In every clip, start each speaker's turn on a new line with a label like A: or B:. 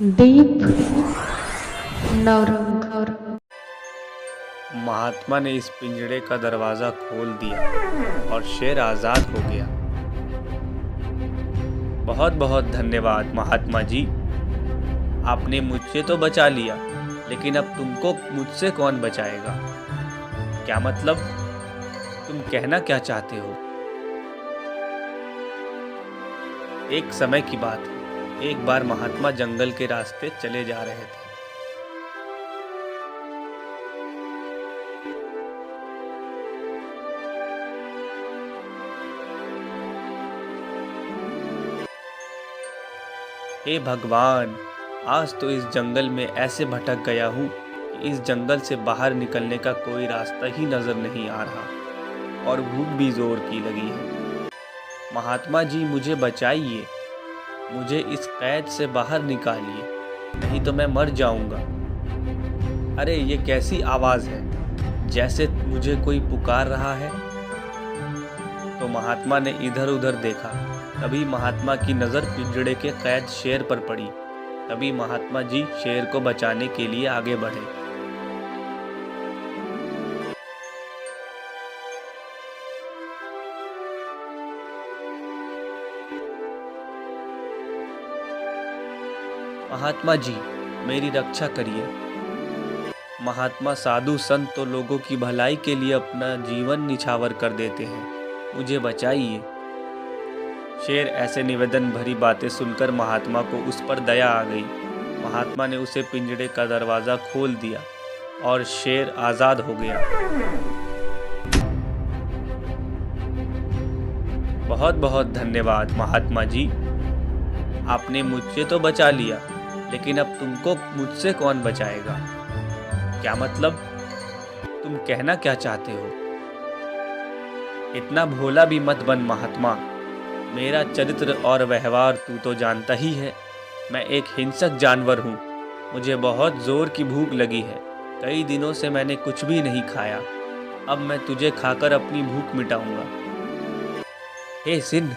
A: दीप नवरंग।
B: महात्मा ने इस पिंजड़े का दरवाज़ा खोल दिया और शेर आज़ाद हो गया। बहुत बहुत धन्यवाद महात्मा जी। आपने मुझसे तो बचा लिया, लेकिन अब तुमको मुझसे कौन बचाएगा? क्या मतलब? तुम कहना क्या चाहते हो? एक समय की बात है। एक बार महात्मा जंगल के रास्ते चले जा रहे थे। हे भगवान, आज तो इस जंगल में ऐसे भटक गया हूँ कि इस जंगल से बाहर निकलने का कोई रास्ता ही नज़र नहीं आ रहा और भूख भी जोर की लगी है। महात्मा जी मुझे बचाइए, मुझे इस कैद से बाहर निकालिए, नहीं तो मैं मर जाऊंगा। अरे ये कैसी आवाज़ है, जैसे मुझे कोई पुकार रहा है। तो महात्मा ने इधर उधर देखा। तभी महात्मा की नज़र पिंजड़े के कैद शेर पर पड़ी। तभी महात्मा जी शेर को बचाने के लिए आगे बढ़े। महात्मा जी, मेरी रक्षा करिए। महात्मा साधु संत तो लोगों की भलाई के लिए अपना जीवन निछावर कर देते हैं, मुझे बचाइए। शेर ऐसे निवेदन भरी बातें सुनकर महात्मा को उस पर दया आ गई। महात्मा ने उसे पिंजड़े का दरवाज़ा खोल दिया और शेर आज़ाद हो गया। बहुत बहुत धन्यवाद महात्मा जी। आपने मुझसे तो बचा लिया, लेकिन अब तुमको मुझसे कौन बचाएगा? क्या मतलब? तुम कहना क्या चाहते हो? इतना भोला भी मत बन महात्मा। मेरा चरित्र और व्यवहार तू तो जानता ही है। मैं एक हिंसक जानवर हूँ। मुझे बहुत ज़ोर की भूख लगी है। कई दिनों से मैंने कुछ भी नहीं खाया। अब मैं तुझे खाकर अपनी भूख मिटाऊंगा। हे सिंह,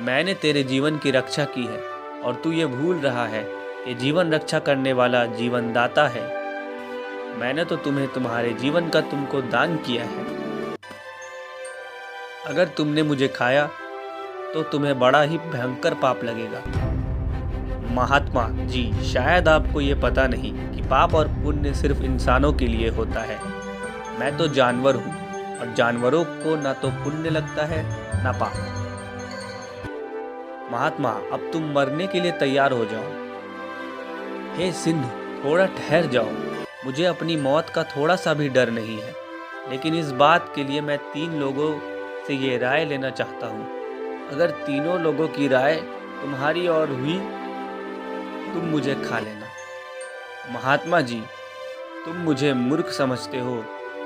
B: मैंने तेरे जीवन की रक्षा की है और तू ये भूल रहा है कि जीवन रक्षा करने वाला जीवनदाता है। मैंने तो तुम्हें तुम्हारे जीवन का तुमको दान किया है। अगर तुमने मुझे खाया तो तुम्हें बड़ा ही भयंकर पाप लगेगा। महात्मा जी, शायद आपको ये पता नहीं कि पाप और पुण्य सिर्फ इंसानों के लिए होता है। मैं तो जानवर हूँ और जानवरों को ना तो पुण्य लगता है ना पाप। महात्मा, अब तुम मरने के लिए तैयार हो जाओ। हे सिंह, थोड़ा ठहर जाओ। मुझे अपनी मौत का थोड़ा सा भी डर नहीं है, लेकिन इस बात के लिए मैं 3 लोगों से ये राय लेना चाहता हूँ। अगर तीनों लोगों की राय तुम्हारी और हुई, तुम मुझे खा लेना। महात्मा जी, तुम मुझे मूर्ख समझते हो।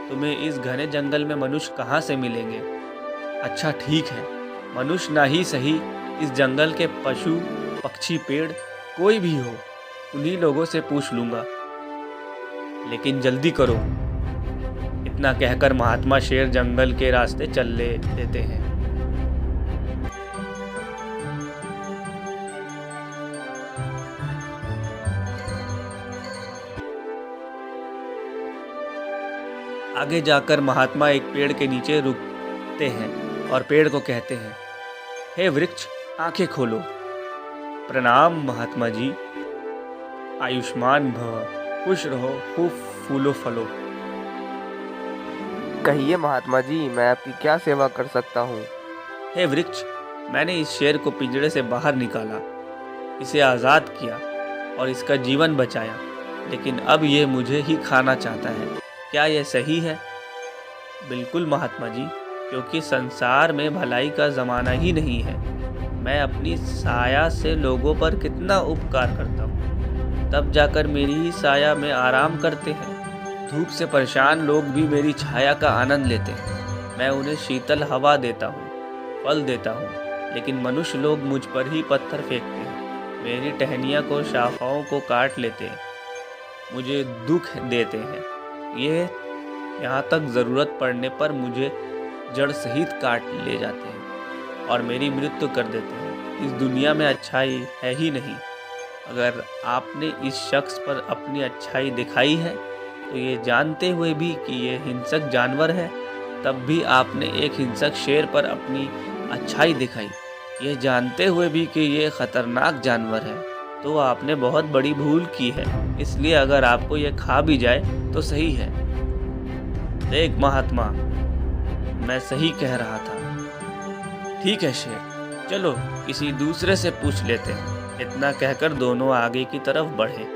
B: तुम्हें इस घने जंगल में मनुष्य कहाँ से मिलेंगे? अच्छा ठीक है, मनुष्य ना ही सही, इस जंगल के पशु पक्षी पेड़ कोई भी हो, उन्हीं लोगों से पूछ लूँगा। लेकिन जल्दी करो। इतना कहकर महात्मा शेर जंगल के रास्ते चल देते हैं। आगे जाकर महात्मा एक पेड़ के नीचे रुकते हैं और पेड़ को कहते हैं, हे वृक्ष, आंखें खोलो। प्रणाम महात्मा जी। आयुष्मान भव, खुश रहो, खूब फूलो फलो।
C: कहिए महात्मा जी, मैं आपकी क्या सेवा कर सकता हूँ?
B: हे वृक्ष, मैंने इस शेर को पिंजड़े से बाहर निकाला, इसे आज़ाद किया और इसका जीवन बचाया, लेकिन अब ये मुझे ही खाना चाहता है। क्या यह सही है? बिल्कुल महात्मा जी, क्योंकि संसार में भलाई का ज़माना ही नहीं है। मैं अपनी साया से लोगों पर कितना उपकार करता हूँ, तब जाकर मेरी ही साया में आराम करते हैं। धूप से परेशान लोग भी मेरी छाया का आनंद लेते हैं। मैं उन्हें शीतल हवा देता हूँ, फल देता हूँ, लेकिन मनुष्य लोग मुझ पर ही पत्थर फेंकते हैं। मेरी टहनियों को शाखाओं को काट लेते हैं, मुझे दुख देते हैं। ये यहाँ तक ज़रूरत पड़ने पर मुझे जड़ सहित काट ले जाते हैं और मेरी मृत्यु कर देते हैं। इस दुनिया में अच्छाई है ही नहीं। अगर आपने इस शख्स पर अपनी अच्छाई दिखाई है तो ये जानते हुए भी कि ये हिंसक जानवर है, तब भी आपने एक हिंसक शेर पर अपनी अच्छाई दिखाई, ये जानते हुए भी कि ये खतरनाक जानवर है, तो आपने बहुत बड़ी भूल की है। इसलिए अगर आपको ये खा भी जाए तो सही है। देख महात्मा, मैं सही कह रहा था। ठीक है शेर, चलो किसी दूसरे से पूछ लेते हैं। इतना कहकर दोनों आगे की तरफ बढ़े।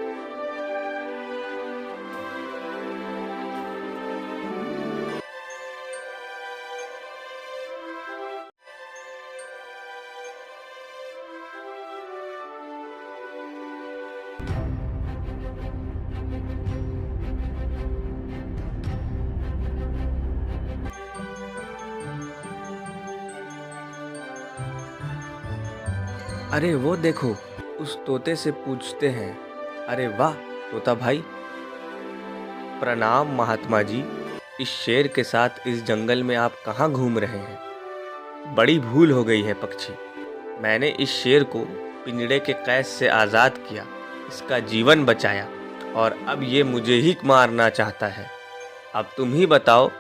C: अरे वो देखो, उस तोते से पूछते हैं। अरे वाह तोता भाई। प्रणाम महात्मा जी। इस शेर के साथ इस जंगल में आप कहाँ घूम रहे हैं? बड़ी भूल हो गई है पक्षी। मैंने इस शेर को पिंजड़े के कैद से आज़ाद किया, इसका जीवन बचाया, और अब ये मुझे ही मारना चाहता है। अब तुम ही बताओ,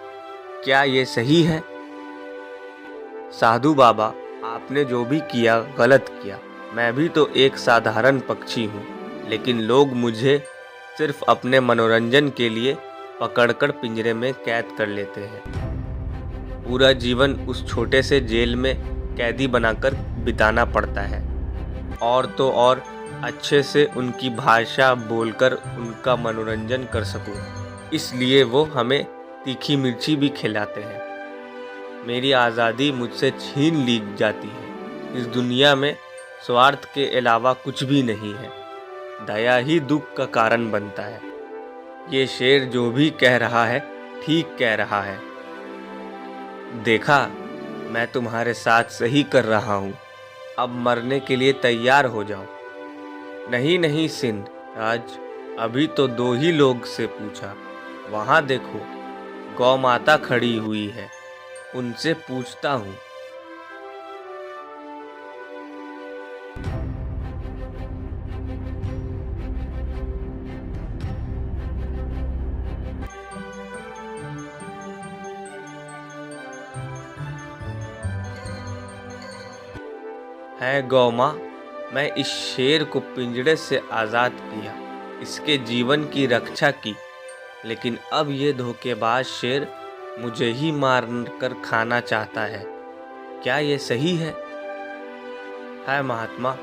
C: क्या ये सही है? साधु बाबा, आपने जो भी किया गलत किया। मैं भी तो एक साधारण पक्षी हूँ, लेकिन लोग मुझे सिर्फ अपने मनोरंजन के लिए पकड़कर पिंजरे में कैद कर लेते हैं। पूरा जीवन उस छोटे से जेल में कैदी बनाकर बिताना पड़ता है, और तो और अच्छे से उनकी भाषा बोलकर उनका मनोरंजन कर सकूं। इसलिए वो हमें तीखी मिर्ची भी खिलाते हैं। मेरी आज़ादी मुझसे छीन ली जाती है। इस दुनिया में स्वार्थ के अलावा कुछ भी नहीं है। दया ही दुख का कारण बनता है। ये शेर जो भी कह रहा है ठीक कह रहा है। देखा, मैं तुम्हारे साथ सही कर रहा हूँ। अब मरने के लिए तैयार हो जाओ। नहीं नहीं सिंध राज, अभी तो 2 ही लोग से पूछा। वहाँ देखो, गौ माता खड़ी हुई है, उनसे पूछता हूँ। है गौ माँ, मैं इस शेर को पिंजड़े से आज़ाद किया, इसके जीवन की रक्षा की, लेकिन अब ये धोखेबाज शेर मुझे ही मार कर खाना चाहता है। क्या ये सही है? है महात्मा,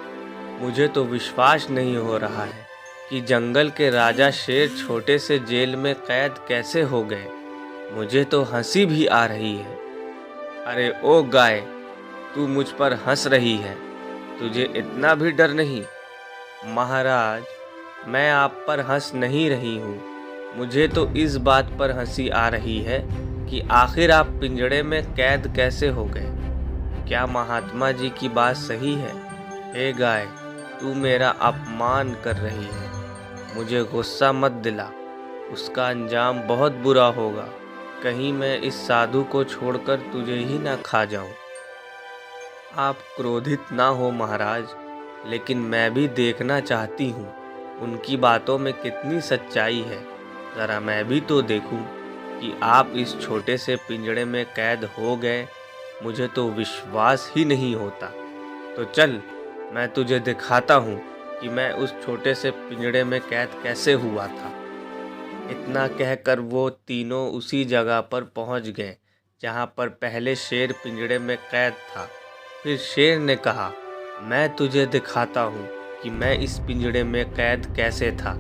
C: मुझे तो विश्वास नहीं हो रहा है कि जंगल के राजा शेर छोटे से जेल में कैद कैसे हो गए। मुझे तो हंसी भी आ रही है। अरे ओ गाय, तू मुझ पर हंस रही है, तुझे इतना भी डर नहीं? महाराज, मैं आप पर हंस नहीं रही हूँ। मुझे तो इस बात पर हंसी आ रही है कि आखिर आप पिंजड़े में कैद कैसे हो गए। क्या महात्मा जी की बात सही है? हे गाय, तू मेरा अपमान कर रही है। मुझे गुस्सा मत दिला, उसका अंजाम बहुत बुरा होगा। कहीं मैं इस साधु को छोड़कर तुझे ही ना खा जाऊं। आप क्रोधित ना हो महाराज, लेकिन मैं भी देखना चाहती हूँ उनकी बातों में कितनी सच्चाई है। ज़रा मैं भी तो देखूं कि आप इस छोटे से पिंजड़े में कैद हो गए। मुझे तो विश्वास ही नहीं होता। तो चल, मैं तुझे दिखाता हूँ कि मैं उस छोटे से पिंजड़े में कैद कैसे हुआ था। इतना कहकर वो तीनों उसी जगह पर पहुँच गए जहाँ पर पहले शेर पिंजड़े में कैद था। फिर शेर ने कहा, मैं तुझे दिखाता हूँ कि मैं इस पिंजड़े में कैद कैसे था।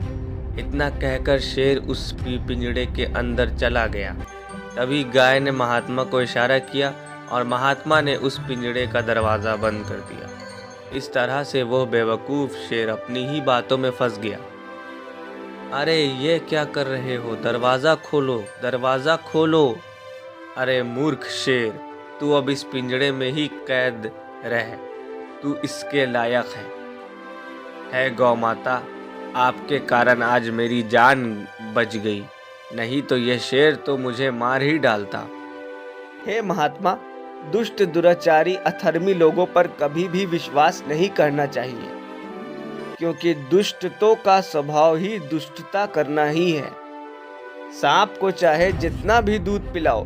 C: इतना कहकर शेर उस पिंजड़े के अंदर चला गया। तभी गाय ने महात्मा को इशारा किया और महात्मा ने उस पिंजड़े का दरवाज़ा बंद कर दिया। इस तरह से वो बेवकूफ़ शेर अपनी ही बातों में फंस गया। अरे ये क्या कर रहे हो? दरवाज़ा खोलो, दरवाज़ा खोलो। अरे मूर्ख शेर, तू अब इस पिंजड़े में ही कैद रह, तू इसके लायक है गौ माता। आपके कारण आज मेरी जान बच गई, नहीं तो यह शेर तो मुझे मार ही डालता।
A: हे महात्मा, दुष्ट दुराचारी अधर्मी लोगों पर कभी भी विश्वास नहीं करना चाहिए। क्योंकि दुष्टों का स्वभाव ही दुष्टता करना ही है। सांप को चाहे जितना भी दूध पिलाओ,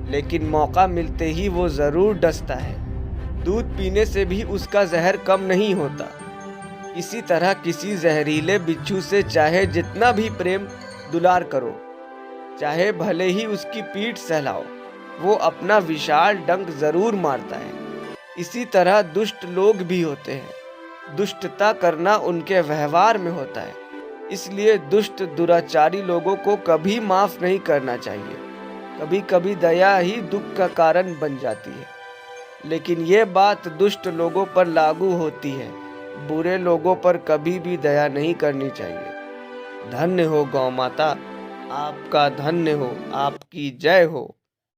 A: लेकिन मौका मिलते ही वो जरूर डसता है। दूध पीने से भी उसका जहर कम नहीं होता। इसी तरह किसी जहरीले बिच्छू से चाहे जितना भी प्रेम दुलार करो, चाहे भले ही उसकी पीठ सहलाओ, वो अपना विशाल डंक जरूर मारता है। इसी तरह दुष्ट लोग भी होते हैं। दुष्टता करना उनके व्यवहार में होता है। इसलिए दुष्ट दुराचारी लोगों को कभी माफ नहीं करना चाहिए। कभी कभी दया ही दुख का कारण बन जाती है, लेकिन ये बात दुष्ट लोगों पर लागू होती है। बुरे लोगों पर कभी भी दया नहीं करनी चाहिए। धन्य हो गौ माता, आपका धन्य हो, आपकी जय हो।